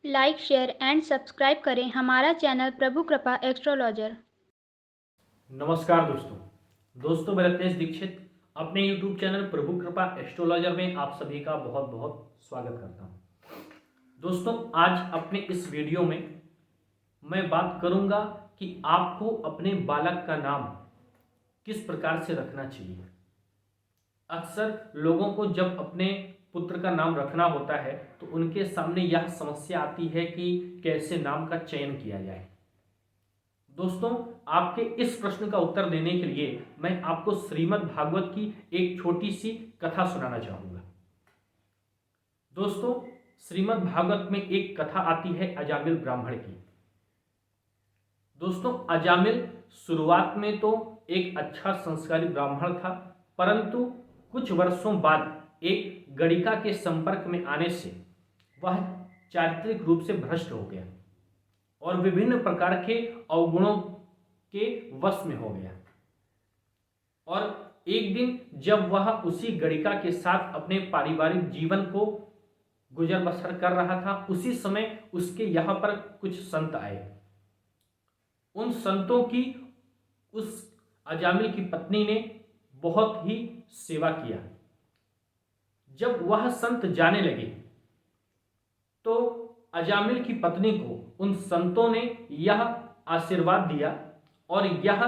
Like share and subscribe करें हमारा channel प्रभु कृपा एस्ट्रोलॉजर। नमस्कार दोस्तों मैं रत्नेश दीक्षित अपने YouTube चैनल प्रभु कृपा एस्ट्रोलॉजर में आप सभी का बहुत बहुत स्वागत करता हूं। दोस्तों आज अपने इस वीडियो में मैं बात करूंगा कि आपको अपने बालक का नाम किस प्रकार से रखना चाहिए। अक्सर लोगों को जब अपने पुत्र का नाम रखना होता है तो उनके सामने यह समस्या आती है कि कैसे नाम का चयन किया जाए। दोस्तों आपके इस प्रश्न का उत्तर देने के लिए मैं आपको श्रीमद् भागवत की एक छोटी सी कथा सुनाना चाहूंगा। दोस्तों श्रीमद् भागवत में एक कथा आती है अजामिल ब्राह्मण की। दोस्तों अजामिल शुरुआत में तो एक अच्छा संस्कारी ब्राह्मण था, परंतु कुछ वर्षों बाद एक गणिका के संपर्क में आने से वह चारित्रिक रूप से भ्रष्ट हो गया और विभिन्न प्रकार के अवगुणों के वश में हो गया। और एक दिन जब वह उसी गणिका के साथ अपने पारिवारिक जीवन को गुजर बसर कर रहा था, उसी समय उसके यहाँ पर कुछ संत आए। उन संतों की उस अजामिल की पत्नी ने बहुत ही सेवा किया। जब वह संत जाने लगे तो अजामिल की पत्नी को उन संतों ने यह आशीर्वाद दिया और यह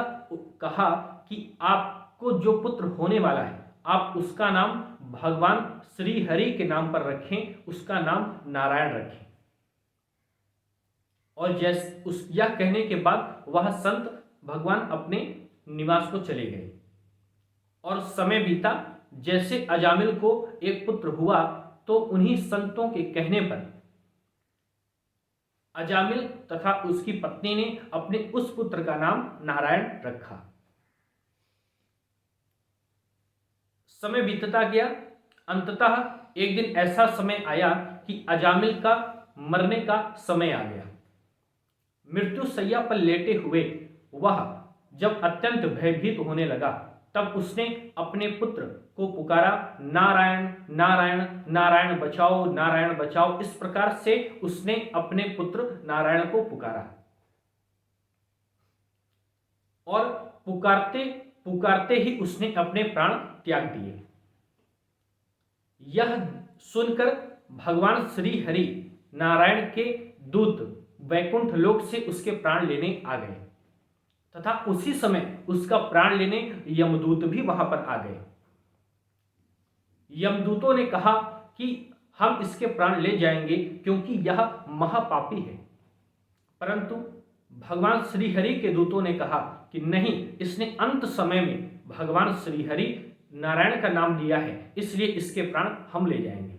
कहा कि आपको जो पुत्र होने वाला है आप उसका नाम भगवान श्री हरि के नाम पर रखें, उसका नाम नारायण रखें। और जैसे उस यह कहने के बाद वह संत भगवान अपने निवास को चले गए और समय बीता। जैसे अजामिल को एक पुत्र हुआ तो उन्हीं संतों के कहने पर अजामिल तथा उसकी पत्नी ने अपने उस पुत्र का नाम नारायण रखा। समय बीतता गया। अंततः एक दिन ऐसा समय आया कि अजामिल का मरने का समय आ गया। मृत्यु शैया पर लेटे हुए वह जब अत्यंत भयभीत होने लगा तब उसने अपने पुत्र को पुकारा, नारायण नारायण नारायण बचाओ, नारायण बचाओ। इस प्रकार से उसने अपने पुत्र नारायण को पुकारा और पुकारते पुकारते ही उसने अपने प्राण त्याग दिए। यह सुनकर भगवान श्री हरि नारायण के दूत वैकुंठ लोक से उसके प्राण लेने आ गए तथा उसी समय उसका प्राण लेने यमदूत भी वहां पर आ गए। यमदूतों ने कहा कि हम इसके प्राण ले जाएंगे क्योंकि यह महापापी है, परंतु भगवान श्री हरि के दूतों ने कहा कि नहीं, इसने अंत समय में भगवान श्री हरि नारायण का नाम लिया है, इसलिए इसके प्राण हम ले जाएंगे।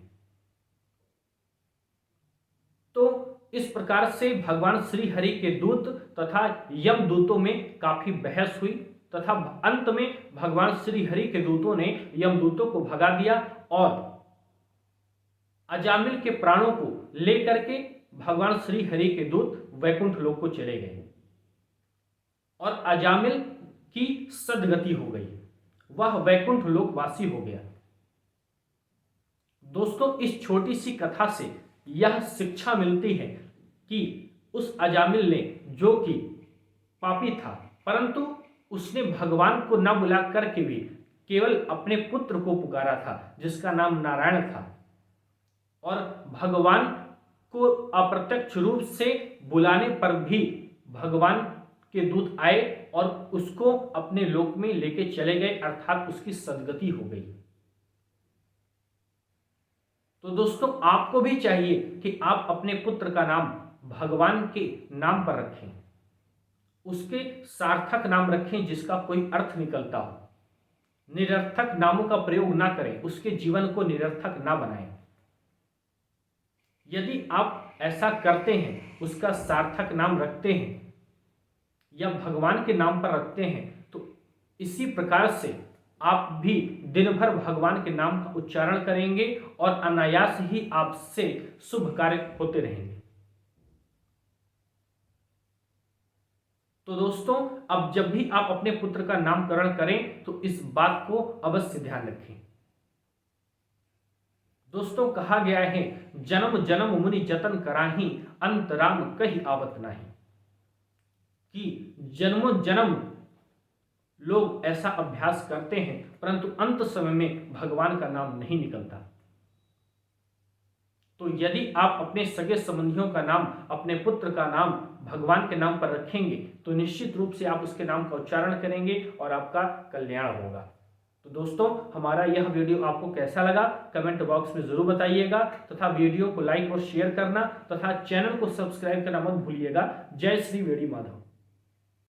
तो इस प्रकार से भगवान श्री हरि के दूत तथा यम दूतों में काफी बहस हुई तथा अंत में भगवान श्री हरि के दूतों ने यमदूतों को भगा दिया और अजामिल के प्राणों को लेकर के भगवान श्री हरि के दूत वैकुंठ लोक को चले गए और अजामिल की सद्गति हो गई, वह वैकुंठ लोक वासी हो गया। दोस्तों इस छोटी सी कथा से यह शिक्षा मिलती है कि उस अजामिल ने, जो कि पापी था, परंतु उसने भगवान को न बुला करके भी केवल अपने पुत्र को पुकारा था जिसका नाम नारायण था, और भगवान को अप्रत्यक्ष रूप से बुलाने पर भी भगवान के दूत आए और उसको अपने लोक में लेके चले गए, अर्थात उसकी सद्गति हो गई। तो दोस्तों आपको भी चाहिए कि आप अपने पुत्र का नाम भगवान के नाम पर रखें, उसके सार्थक नाम रखें जिसका कोई अर्थ निकलता हो। निरर्थक नामों का प्रयोग ना करें, उसके जीवन को निरर्थक ना बनाएं। यदि आप ऐसा करते हैं, उसका सार्थक नाम रखते हैं या भगवान के नाम पर रखते हैं, तो इसी प्रकार से आप भी दिन भर भगवान के नाम का उच्चारण करेंगे और अनायास ही आपसे शुभ कार्य होते रहेंगे। तो दोस्तों अब जब भी आप अपने पुत्र का नामकरण करें तो इस बात को अवश्य ध्यान रखें। दोस्तों कहा गया है, जन्म जन्म मुनि जतन कराही, अंत राम कही आवत नाही, कि जन्मों जन्म लोग ऐसा अभ्यास करते हैं परंतु अंत समय में भगवान का नाम नहीं निकलता। तो यदि आप अपने सगे संबंधियों का नाम, अपने पुत्र का नाम भगवान के नाम पर रखेंगे तो निश्चित रूप से आप उसके नाम का उच्चारण करेंगे और आपका कल्याण होगा। तो दोस्तों हमारा यह वीडियो आपको कैसा लगा कमेंट बॉक्स में जरूर बताइएगा, तथा वीडियो को लाइक और शेयर करना तथा चैनल को सब्सक्राइब करना मत भूलिएगा। जय श्री वेणी माधव।